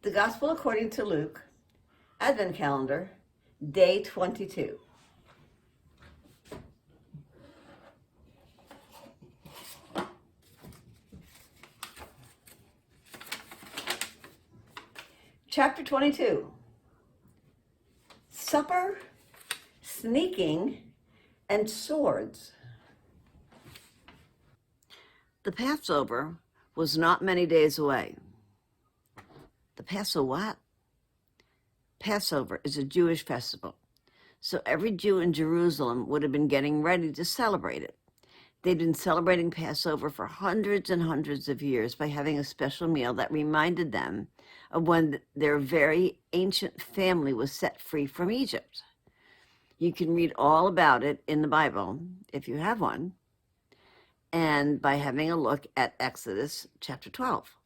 The Gospel according to Luke, Advent Calendar, Day 22. Chapter 22. Supper, Sneaking, and Swords. The Passover was not many days away. The Passover what? Passover is a Jewish festival, so every Jew in Jerusalem would have been getting ready to celebrate it. They'd been celebrating Passover for hundreds and hundreds of years by having a special meal that reminded them of when their very ancient family was set free from Egypt. You can read all about it in the Bible, if you have one, and by having a look at Exodus chapter 12.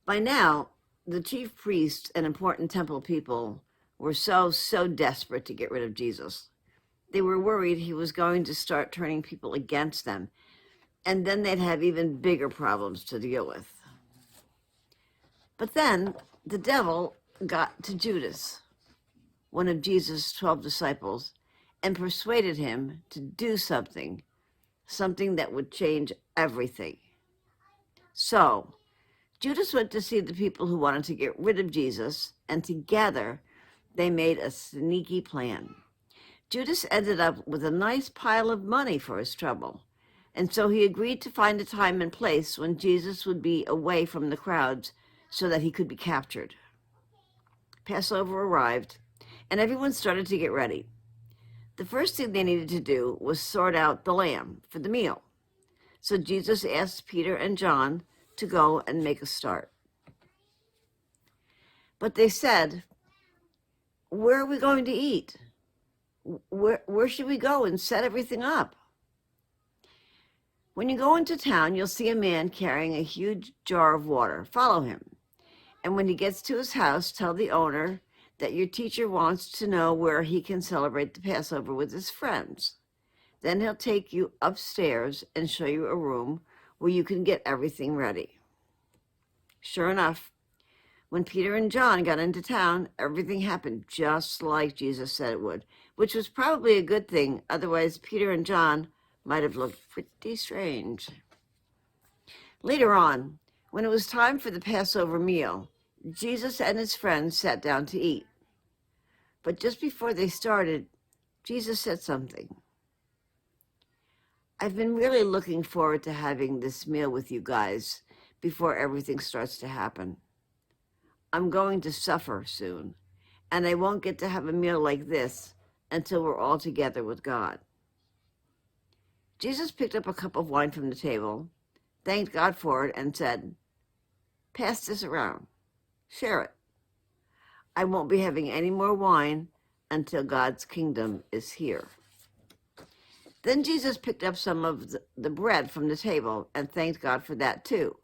By now, the chief priests and important temple people were so desperate to get rid of Jesus. They were worried he was going to start turning people against them, and then they'd have even bigger problems to deal with. But then the devil got to Judas, one of Jesus' 12 disciples, and persuaded him to do something that would change everything. So Judas went to see the people who wanted to get rid of Jesus, and together they made a sneaky plan. Judas ended up with a nice pile of money for his trouble, and so he agreed to find a time and place when Jesus would be away from the crowds so that he could be captured. Passover arrived, and everyone started to get ready. The first thing they needed to do was sort out the lamb for the meal. So Jesus asked Peter and John to go and make a start. But they said, "Where are we going to eat? Where should we go and set everything up?" "When you go into town, you'll see a man carrying a huge jar of water. Follow him. And when he gets to his house, tell the owner that your teacher wants to know where he can celebrate the Passover with his friends. Then he'll take you upstairs and show you a room where you can get everything ready." Sure enough, when Peter and John got into town, everything happened just like Jesus said it would, which was probably a good thing. Otherwise, Peter and John might have looked pretty strange. Later on, when it was time for the Passover meal, Jesus and his friends sat down to eat. But just before they started, Jesus said something. "I've been really looking forward to having this meal with you guys before everything starts to happen. I'm going to suffer soon, and I won't get to have a meal like this until we're all together with God." Jesus picked up a cup of wine from the table, thanked God for it, and said, "Pass this around. Share it. I won't be having any more wine until God's kingdom is here." Then Jesus picked up some of the bread from the table and thanked God for that too.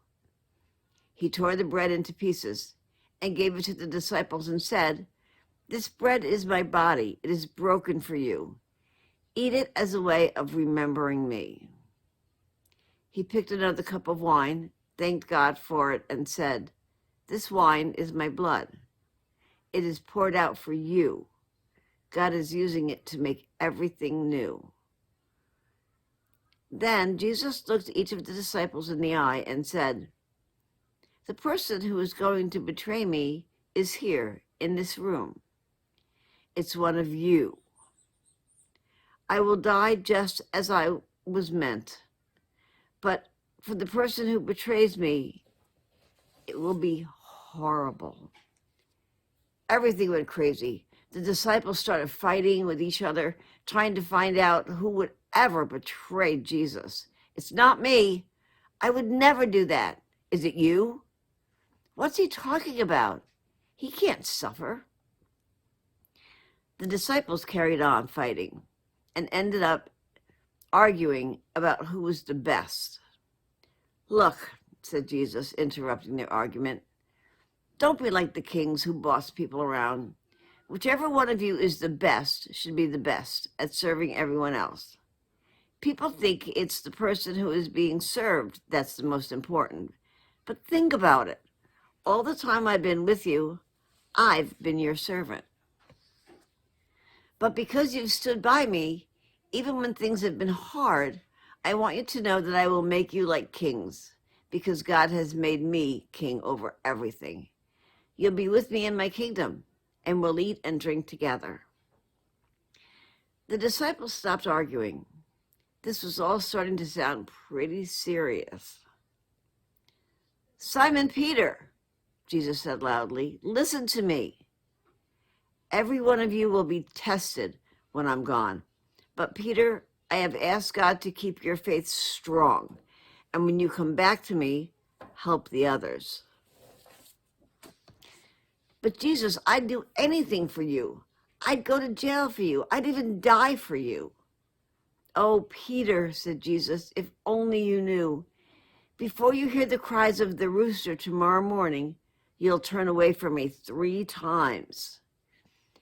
He tore the bread into pieces and gave it to the disciples and said, "This bread is my body. It is broken for you. Eat it as a way of remembering me." He picked another cup of wine, thanked God for it, and said, "This wine is my blood. It is poured out for you. God is using it to make everything new." Then Jesus looked each of the disciples in the eye and said, "The person who is going to betray me is here in this room. It's one of you. I will die just as I was meant, but for the person who betrays me, it will be horrible." Everything went crazy. The disciples started fighting with each other, trying to find out who would ever betray Jesus. "It's not me. I would never do that. Is it you? What's he talking about? He can't suffer." The disciples carried on fighting and ended up arguing about who was the best. "Look," said Jesus, interrupting their argument, "don't be like the kings who boss people around. Whichever one of you is the best should be the best at serving everyone else. People think it's the person who is being served that's the most important, But think about it. All the time I've been with you, I've been your servant. But because you've stood by me, even when things have been hard, I want you to know that I will make you like kings, because God has made me king over everything. You'll be with me in my kingdom, and we'll eat and drink together. The disciples stopped arguing. This was all starting to sound pretty serious. Simon Peter, Jesus said loudly, listen to me. Every one of you will be tested when I'm gone. But Peter, I have asked God to keep your faith strong. And when you come back to me, help the others. But Jesus, I'd do anything for you. I'd go to jail for you. I'd even die for you. Oh, Peter, said Jesus, if only you knew. Before you hear the cries of the rooster tomorrow morning, you'll turn away from me 3 times.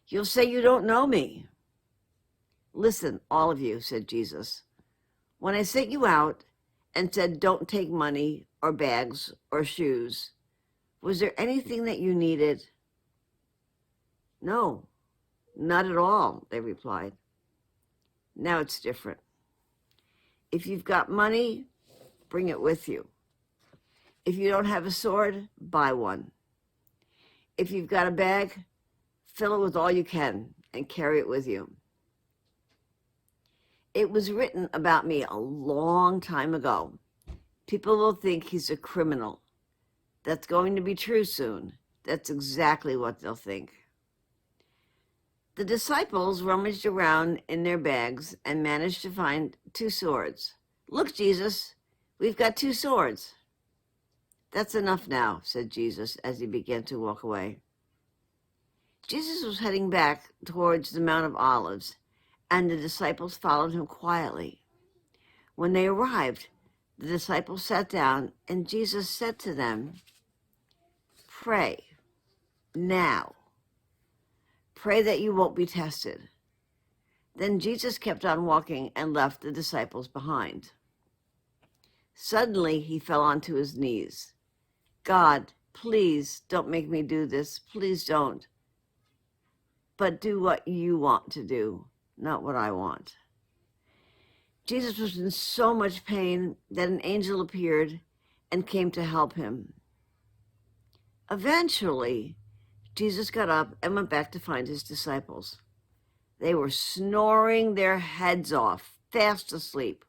You'll say you don't know me. Listen, all of you, said Jesus. When I sent you out and said don't take money or bags or shoes, was there anything that you needed? No, not at all, they replied. Now it's different. If you've got money, bring it with you. If you don't have a sword, buy one. If you've got a bag, fill it with all you can and carry it with you. It was written about me a long time ago. People will think he's a criminal. That's going to be true soon. That's exactly what they'll think. The disciples rummaged around in their bags and managed to find 2 swords. Look, Jesus, we've got 2 swords. That's enough now, said Jesus as he began to walk away. Jesus was heading back towards the Mount of Olives, and the disciples followed him quietly. When they arrived, the disciples sat down, and Jesus said to them, pray now. Pray that you won't be tested. Then Jesus kept on walking and left the disciples behind. Suddenly, he fell onto his knees. God, please don't make me do this. Please don't. But do what you want to do, not what I want. Jesus was in so much pain that an angel appeared and came to help him. Eventually, Jesus got up and went back to find his disciples. They were snoring their heads off, fast asleep.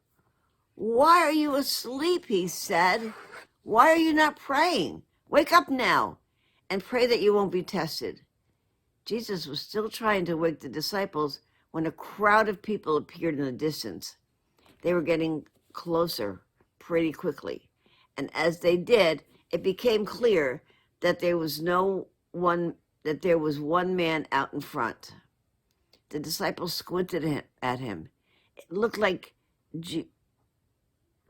Why are you asleep? He said. Why are you not praying? Wake up now and pray that you won't be tested. Jesus was still trying to wake the disciples when a crowd of people appeared in the distance. They were getting closer pretty quickly. And as they did, it became clear that there was one man out in front. The disciples squinted at him. It looked like,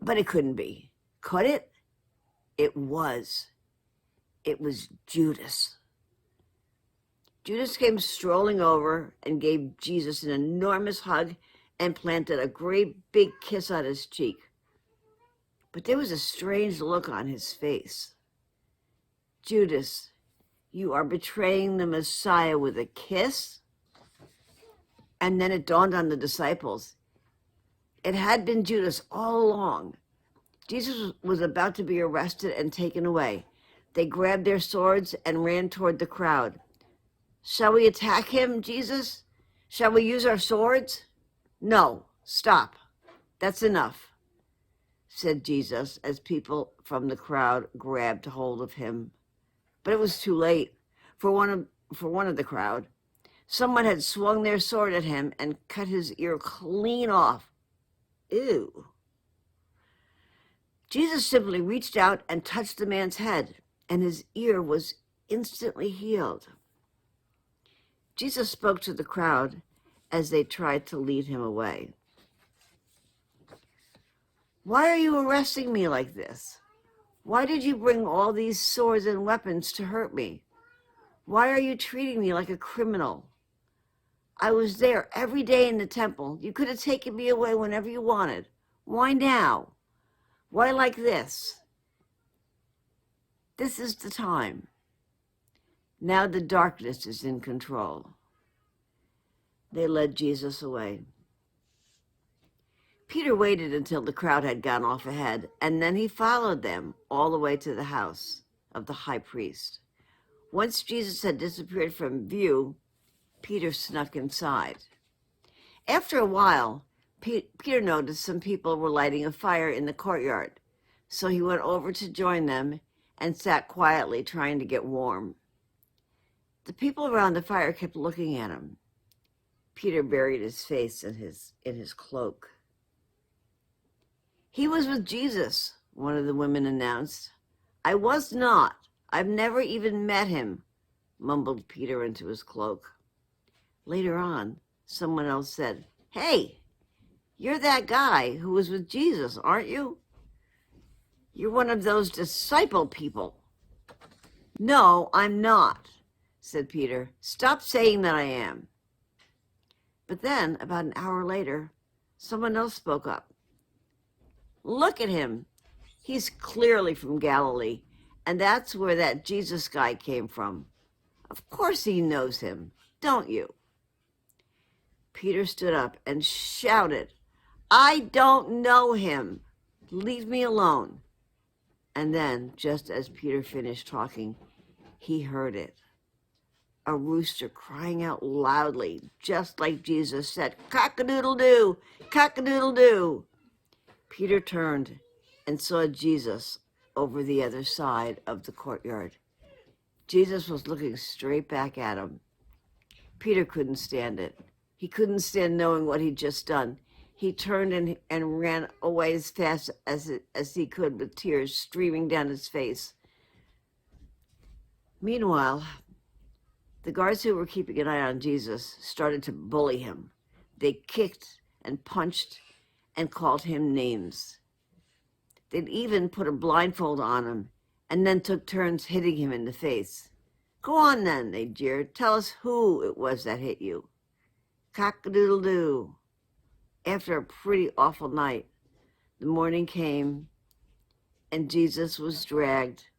but it couldn't be. Could it? It was. It was Judas. Judas came strolling over and gave Jesus an enormous hug and planted a great big kiss on his cheek. But there was a strange look on his face. Judas, you are betraying the Messiah with a kiss? And then it dawned on the disciples. It had been Judas all along. Jesus was about to be arrested and taken away. They grabbed their swords and ran toward the crowd. Shall we attack him, Jesus? Shall we use our swords? No, stop. That's enough, said Jesus as people from the crowd grabbed hold of him. But it was too late for one of the crowd. Someone had swung their sword at him and cut his ear clean off. Ew. Jesus simply reached out and touched the man's head, and his ear was instantly healed. Jesus spoke to the crowd as they tried to lead him away. Why are you arresting me like this? Why did you bring all these swords and weapons to hurt me? Why are you treating me like a criminal? I was there every day in the temple. You could have taken me away whenever you wanted. Why now? Why like this? This is the time. Now the darkness is in control. They led Jesus away. Peter waited until the crowd had gone off ahead, and then he followed them all the way to the house of the high priest. Once Jesus had disappeared from view, Peter snuck inside. After a while, Peter noticed some people were lighting a fire in the courtyard, so he went over to join them and sat quietly trying to get warm. The people around the fire kept looking at him. Peter buried his face in his cloak. "He was with Jesus," one of the women announced. "I was not. I've never even met him," mumbled Peter into his cloak. Later on, someone else said, "Hey, you're that guy who was with Jesus, aren't you? You're one of those disciple people." "No, I'm not," said Peter. "Stop saying that I am." But then, about an hour later, someone else spoke up. "Look at him. He's clearly from Galilee, and that's where that Jesus guy came from. Of course he knows him, don't you?" Peter stood up and shouted, "I don't know him. Leave me alone." And then, just as Peter finished talking, he heard it. A rooster crying out loudly, just like Jesus said, "Cock-a-doodle-doo, cock-a-doodle-doo." Peter turned and saw Jesus over the other side of the courtyard. Jesus was looking straight back at him. Peter couldn't stand it. He couldn't stand knowing what he'd just done. He turned and ran away as fast as he could, with tears streaming down his face. Meanwhile, the guards who were keeping an eye on Jesus started to bully him. They kicked and punched and called him names. They'd even put a blindfold on him and then took turns hitting him in the face. "Go on then," they jeered. "Tell us who it was that hit you." Cock-a-doodle-doo. After a pretty awful night, the morning came and Jesus was dragged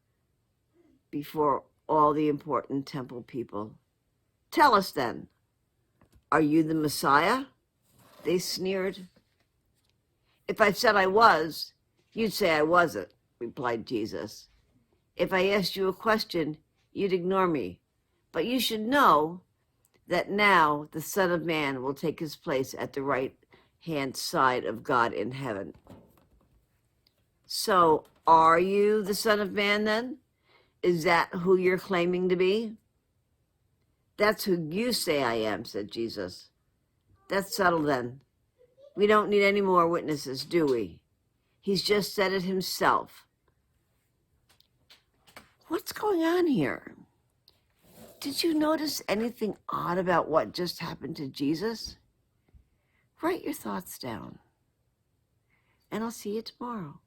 before all the important temple people. "Tell us then, are you the Messiah?" they sneered. "If I said I was, you'd say I wasn't," replied Jesus. "If I asked you a question, you'd ignore me. But you should know that now the Son of Man will take his place at the right-hand side of God in heaven." "So, are you the Son of Man then? Is that who you're claiming to be?" "That's who you say I am," said Jesus. "That's settled then. We don't need any more witnesses, do we? He's just said it himself." What's going on here? Did you notice anything odd about what just happened to Jesus? Write your thoughts down, and I'll see you tomorrow.